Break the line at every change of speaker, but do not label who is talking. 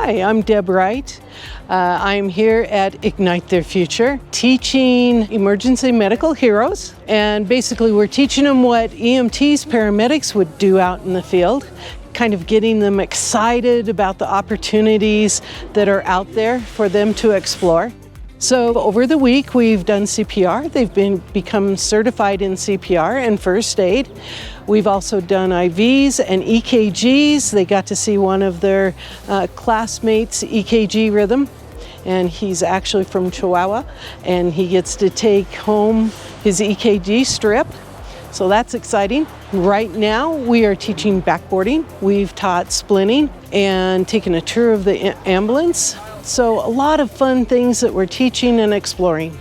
Hi, I'm Deb Wright. I'm here at Ignite Their Future, teaching emergency medical heroes. And basically we're teaching them what EMTs, paramedics would do out in the field, kind of getting them excited about the opportunities that are out there for them to explore. So over the week we've done CPR. They've become certified in CPR and first aid. We've also done IVs and EKGs. They got to see one of their classmates' EKG rhythm, and he's actually from Chihuahua, and he gets to take home his EKG strip. So that's exciting. Right now we are teaching backboarding. We've taught splinting and taken a tour of the ambulance. So a lot of fun things that we're teaching and exploring.